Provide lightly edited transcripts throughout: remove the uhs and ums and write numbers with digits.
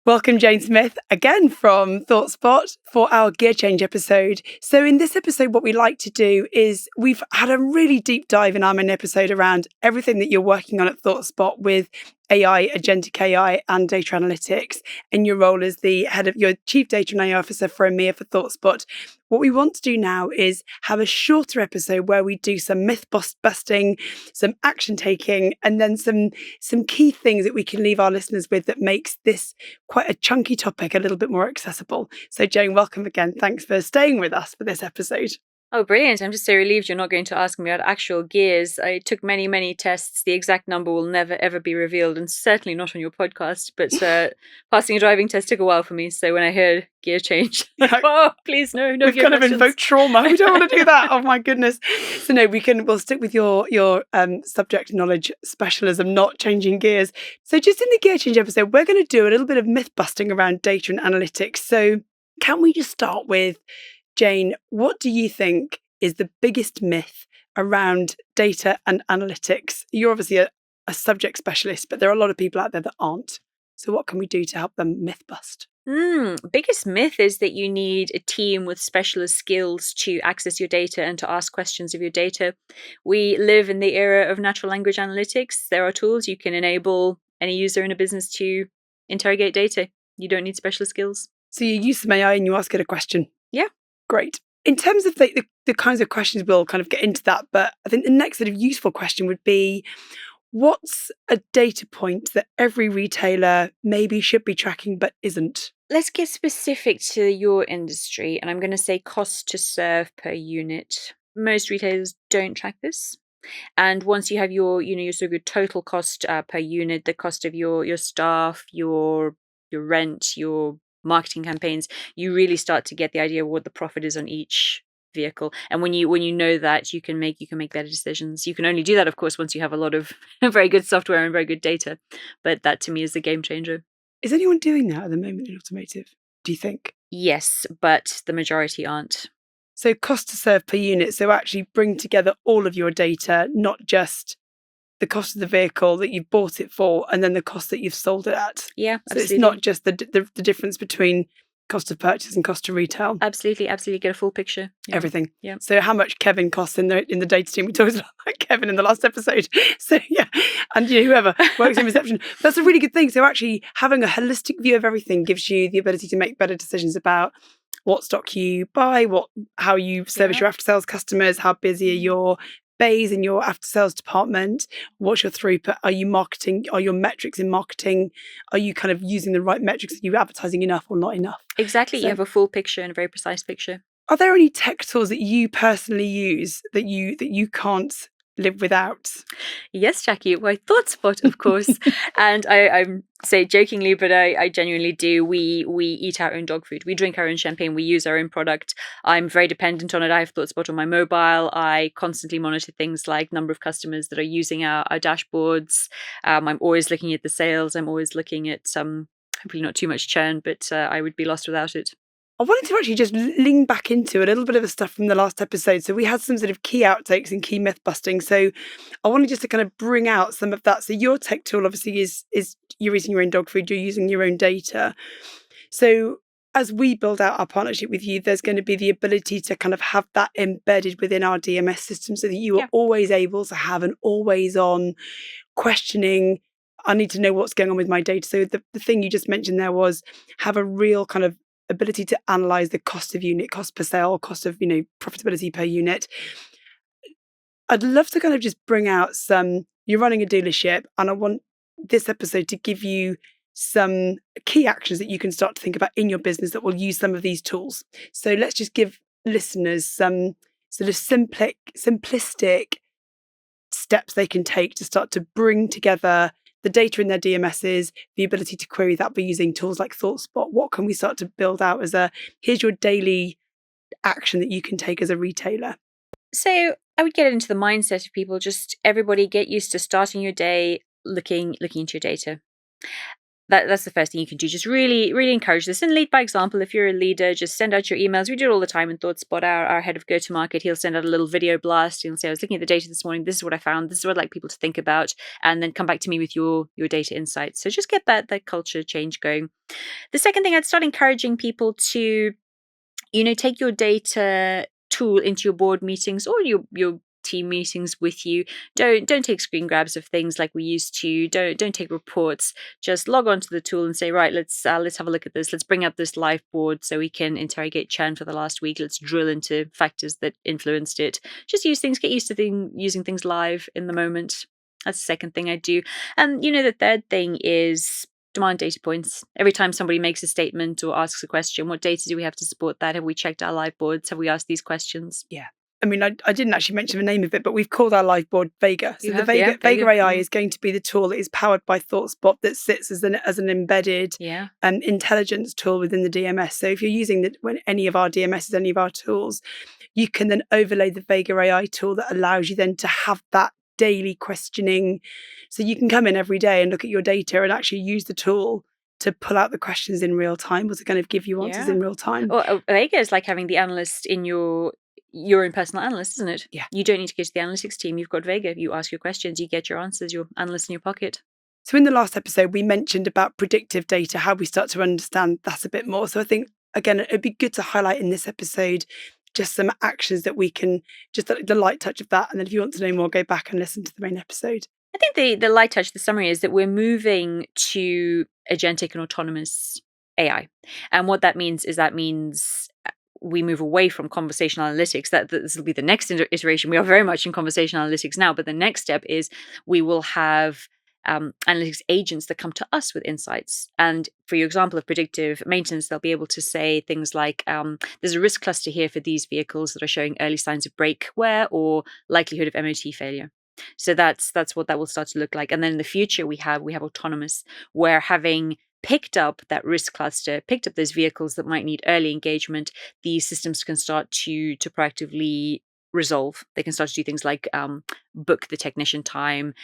Welcome, Jane Smith, again from ThoughtSpot for our gear change episode. So in this episode, what we like to do is we've had a really deep dive in our main episode around everything that you're working on at ThoughtSpot with AI, agentic AI and data analytics, and your role as the head of your Chief Data and AI Officer for EMEA for ThoughtSpot. What we want to do now is have a shorter episode where we do some myth busting, some action taking, and then some key things that we can leave our listeners with that makes this quite a chunky topic a little bit more accessible. So Jane, welcome again. Thanks for staying with us for this episode. Oh, brilliant. I'm just so relieved you're not going to ask me about actual gears. I took many, many tests. The exact number will never, ever be revealed, and certainly not on your podcast. But passing a driving test took a while for me. So when I heard gear change, oh, please, no We've gear kind questions. of invoked trauma. We don't want to do that. Oh, my goodness. So no, we'll stick with your subject knowledge specialism, not changing gears. So just in the gear change episode, we're going to do a little bit of myth busting around data and analytics. So can we just start with, Jane, what do you think is the biggest myth around data and analytics? You're obviously a subject specialist, but there are a lot of people out there that aren't. So what can we do to help them myth bust? Biggest myth is that you need a team with specialist skills to access your data and to ask questions of your data. We live in the era of natural language analytics. There are tools you can enable any user in a business to interrogate data. You don't need specialist skills. So you use some AI and you ask it a question. Yeah. Great. In terms of the kinds of questions, we'll kind of get into that. But I think the next sort of useful question would be, what's a data point that every retailer maybe should be tracking but isn't? Let's get specific to your industry, and I'm going to say cost to serve per unit. Most retailers don't track this. And once you have your sort of your total cost per unit, the cost of your staff, your rent, your marketing campaigns, you really start to get the idea of what the profit is on each vehicle. And when you know that, you can make better decisions. You can only do that, of course, once you have a lot of very good software and very good data. But that to me is the game changer. Is anyone doing that at the moment in automotive, do you think? Yes, but the majority aren't. So cost to serve per unit. So actually bring together all of your data, not just the cost of the vehicle that you've bought it for and then the cost that you've sold it at. Yeah, so absolutely. It's not just the difference between cost of purchase and cost to retail. Absolutely get a full picture. Yeah. Everything. Yeah. So how much Kevin costs in the data team? We talked about Kevin in the last episode. So yeah, and whoever works in reception. That's a really good thing. So actually having a holistic view of everything gives you the ability to make better decisions about what stock you buy, how you service your after sales customers, how busy are your bays in your after sales department, what's your throughput, are your metrics in marketing, are you kind of using the right metrics, are you advertising enough or not enough? Exactly. You have a full picture and a very precise picture. Are there any tech tools that you personally use that you can't live without? Yes, Jackie. Well, ThoughtSpot, of course. And I say jokingly, but I genuinely do. We eat our own dog food. We drink our own champagne. We use our own product. I'm very dependent on it. I have ThoughtSpot on my mobile. I constantly monitor things like number of customers that are using our dashboards. I'm always looking at the sales. I'm always looking at hopefully not too much churn, but I would be lost without it. I wanted to actually just lean back into a little bit of the stuff from the last episode. So we had some sort of key outtakes and key myth busting. So I wanted just to kind of bring out some of that. So your tech tool obviously is you're eating your own dog food, you're using your own data. So as we build out our partnership with you, there's going to be the ability to kind of have that embedded within our DMS system so that you are always able to have an always on questioning. I need to know what's going on with my data. So the thing you just mentioned there was have a real kind of ability to analyze the cost of unit, cost per sale, cost of, profitability per unit. I'd love to kind of just bring out you're running a dealership, and I want this episode to give you some key actions that you can start to think about in your business that will use some of these tools. So let's just give listeners some sort of simplistic steps they can take to start to bring together the data in their DMSs, the ability to query that by using tools like ThoughtSpot. What can we start to build out here's your daily action that you can take as a retailer? So I would get into the mindset of people, just everybody get used to starting your day looking into your data. That's the first thing you can do. Just really, really encourage this and lead by example. If you're a leader, just send out your emails. We do it all the time in ThoughtSpot. Our head of go-to-market, he'll send out a little video blast. He'll say, I was looking at the data this morning. This is what I found. This is what I'd like people to think about. And then come back to me with your data insights. So just get that culture change going. The second thing, I'd start encouraging people to, take your data tool into your board meetings or your team meetings with you. Don't take screen grabs of things like we used to. Don't take reports. Just log onto the tool and say, right, let's have a look at this. Let's bring up this live board so we can interrogate churn for the last week. Let's drill into factors that influenced it. Just use things. Get used to using things live in the moment. That's the second thing I do. And the third thing is demand data points. Every time somebody makes a statement or asks a question, what data do we have to support that? Have we checked our live boards? Have we asked these questions? Yeah. I mean, I didn't actually mention the name of it, but we've called our live board Vega. So Vega AI is going to be the tool that is powered by ThoughtSpot that sits as an embedded intelligence tool within the DMS. So if you're using any of our DMSs, any of our tools, you can then overlay the Vega AI tool that allows you then to have that daily questioning. So you can come in every day and look at your data and actually use the tool to pull out the questions in real time or to kind of give you answers in real time. Well, Vega is like having the analyst in your own personal analyst, isn't it? Yeah. You don't need to go to the analytics team. You've got Vega. You ask your questions, you get your answers, your analyst in your pocket. So in the last episode, we mentioned about predictive data, how we start to understand that a bit more. So I think, again, it'd be good to highlight in this episode just some actions that we can, just the light touch of that. And then if you want to know more, go back and listen to the main episode. I think the light touch, the summary is that we're moving to agentic and autonomous AI. And what that means is we move away from conversational analytics. This will be the next iteration. We are very much in conversational analytics now, but the next step is we will have analytics agents that come to us with insights. And for your example of predictive maintenance, they'll be able to say things like, there's a risk cluster here for these vehicles that are showing early signs of brake wear or likelihood of MOT failure. So that's what that will start to look like. And then in the future, we have autonomous, where having picked up that risk cluster, picked up those vehicles that might need early engagement, these systems can start to proactively resolve. They can start to do things like book the technician time,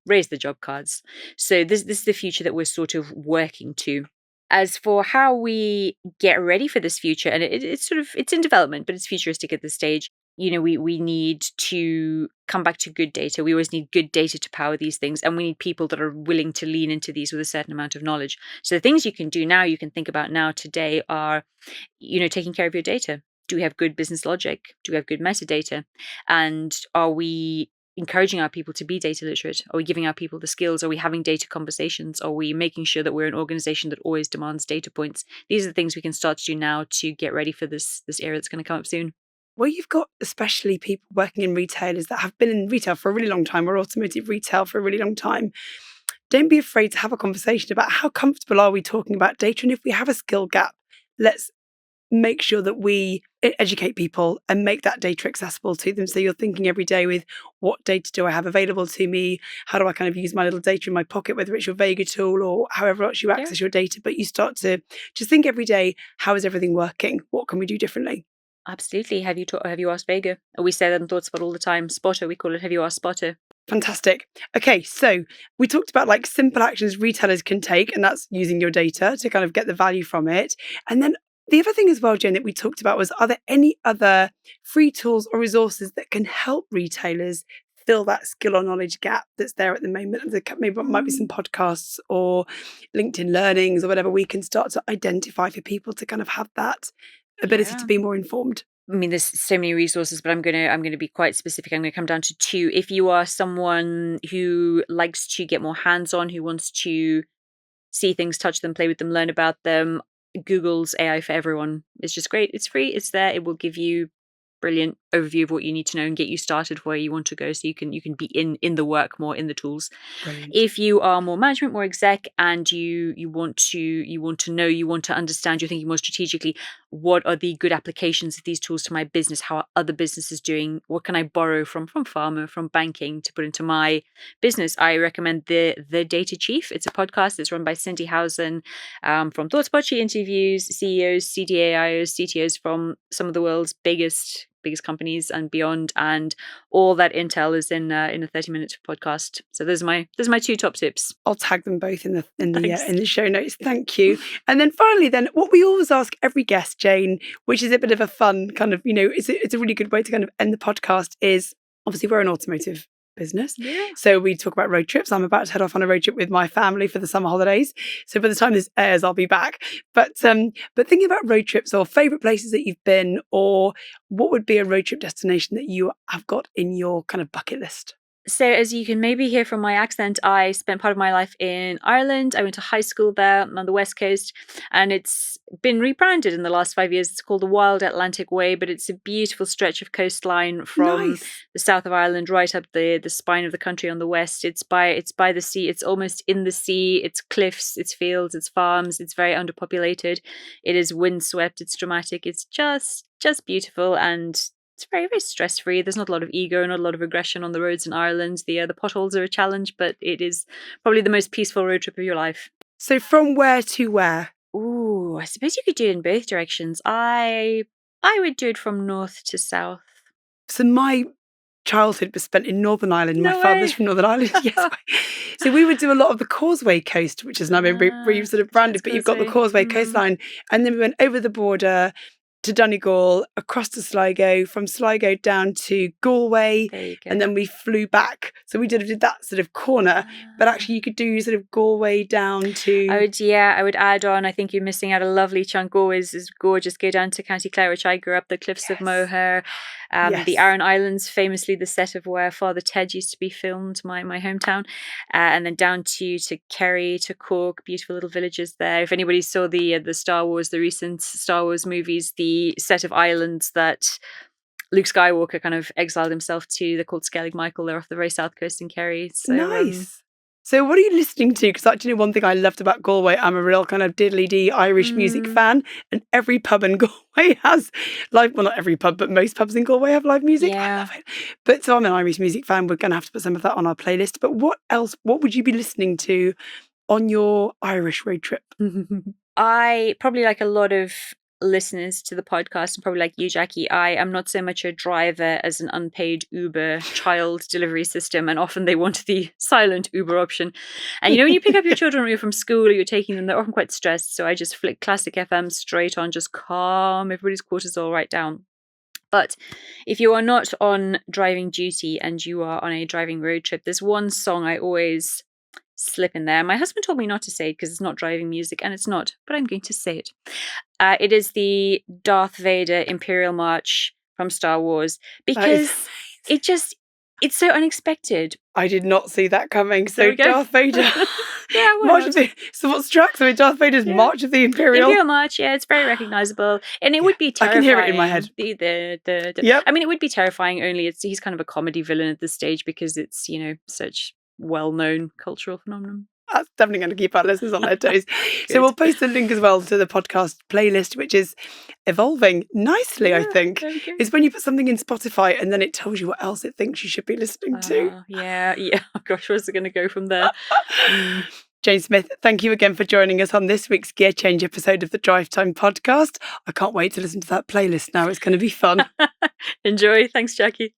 raise the job cards. So this is the future that we're sort of working to. As for how we get ready for this future, and it's in development, but it's futuristic at this stage. We need to come back to good data. We always need good data to power these things. And we need people that are willing to lean into these with a certain amount of knowledge. So the things you can do now, you can think about now today are, taking care of your data. Do we have good business logic? Do we have good metadata? And are we encouraging our people to be data literate? Are we giving our people the skills? Are we having data conversations? Are we making sure that we're an organization that always demands data points? These are the things we can start to do now to get ready for this era that's going to come up soon. Well, you've got especially people working in retailers that have been in retail for a really long time or automotive retail for a really long time. Don't be afraid to have a conversation about how comfortable are we talking about data. And if we have a skill gap, let's make sure that we educate people and make that data accessible to them. So you're thinking every day with what data do I have available to me? How do I kind of use my little data in my pocket, whether it's your Vega tool or however else you access your data. But you start to just think every day, how is everything working? What can we do differently? Absolutely. Have you asked Vega? We say that in ThoughtSpot all the time. Spotter, we call it. Have you asked Spotter? Fantastic. Okay, so we talked about like simple actions retailers can take, and that's using your data to kind of get the value from it. And then the other thing as well, Jen, that we talked about was, are there any other free tools or resources that can help retailers fill that skill or knowledge gap that's there at the moment? Maybe it might be some podcasts or LinkedIn learnings or whatever we can start to identify for people to kind of have that ability to be more informed. I mean, there's so many resources, but I'm gonna be quite specific. I'm gonna come down to two. If you are someone who likes to get more hands-on, who wants to see things, touch them, play with them, learn about them, Google's AI for Everyone is just great. It's free. It's there. It will give you brilliant overview of what you need to know and get you started where you want to go, so you can be in the work more, in the tools. Brilliant. If you are more management, more exec, and you want to know, you want to understand, you're thinking more strategically, what are the good applications of these tools to my business? How are other businesses doing? What can I borrow from pharma, from banking to put into my business? I recommend the Data Chief. It's a podcast that's run by Cindy Housen from ThoughtSpot. She interviews CEOs, CDAIOs, CTOs from some of the world's biggest biggest companies and beyond. And all that intel is in a 30-minute podcast. So those are my 2 top tips. I'll tag them both in the show notes. Thank you. And then finally, then what we always ask every guest, Jane, which is a bit of a fun kind of, it's a really good way to kind of end the podcast, is obviously we're an automotive business. Yeah. So we talk about road trips. I'm about to head off on a road trip with my family for the summer holidays. So by the time this airs, I'll be back. But thinking about road trips or favourite places that you've been, or what would be a road trip destination that you have got in your kind of bucket list? So as you can maybe hear from my accent, I spent part of my life in Ireland. I went to high school there on the West Coast, and it's been rebranded in the last 5 years. It's called the Wild Atlantic Way, but it's a beautiful stretch of coastline from the south of Ireland right up the spine of the country on the west. It's by the sea. It's almost in the sea. It's cliffs, it's fields, it's farms. It's very underpopulated. It is windswept. It's dramatic. It's just beautiful, and it's very, very stress-free. There's not a lot of ego, not a lot of aggression on the roads in Ireland. The potholes are a challenge, but it is probably the most peaceful road trip of your life. So from where to where? Ooh, I suppose you could do it in both directions. I would do it from north to south. So my childhood was spent in Northern Ireland. No My way. father's from Northern Ireland. Yes. So we would do a lot of the Causeway Coast, which is now been sort of branded, but you've got the Causeway coastline. And then we went over the border to Donegal, across to Sligo, from Sligo down to Galway, and then we flew back. So we did that sort of corner, but actually you could do sort of Galway down to... I would add on, I think you're missing out a lovely chunk. Galway is gorgeous. Go down to County Clare, which I grew up, the cliffs of Moher. The Aran Islands, famously the set of where Father Ted used to be filmed, my hometown. And then down to Kerry, to Cork, beautiful little villages there. If anybody saw the Star Wars, the recent Star Wars movies, the set of islands that Luke Skywalker kind of exiled himself to, they're called Skellig Michael. They're off the very south coast in Kerry. So, nice. So what are you listening to? Because actually one thing I loved about Galway, I'm a real kind of diddly-dee Irish music fan, and every pub in Galway has live, well, not every pub, but most pubs in Galway have live music. Yeah. I love it. But so I'm an Irish music fan. We're going to have to put some of that on our playlist. But what would you be listening to on your Irish road trip? I probably, like a lot of listeners to the podcast, and probably like you, Jackie, I am not so much a driver as an unpaid Uber child delivery system, and often they want the silent Uber option. And when you pick up your children when you're from school or you're taking them, they're often quite stressed, so I just flick classic FM straight on, just calm everybody's cortisol right down. But if you are not on driving duty and you are on a driving road trip, there's one song I always slip in there. My husband told me not to say it because it's not driving music, and it's not, but I'm going to say it. It is the Darth Vader Imperial March from Star Wars, because it's so unexpected. I did not see that coming. So Darth Vader. So what's track? So Darth Vader's March of the Imperial March, it's very recognizable, and it would be terrifying. I can hear it in my head. I mean, it would be terrifying. Only he's kind of a comedy villain at this stage because it's such well-known cultural phenomenon. That's definitely going to keep our listeners on their toes. So we'll post a link as well to the podcast playlist, which is evolving nicely, I think. It's when you put something in Spotify and then it tells you what else it thinks you should be listening to. Yeah. Oh, gosh, where's it going to go from there? Jane Smith, thank you again for joining us on this week's Gear Change episode of the Drivetime podcast. I can't wait to listen to that playlist now. It's going to be fun. Enjoy. Thanks, Jackie.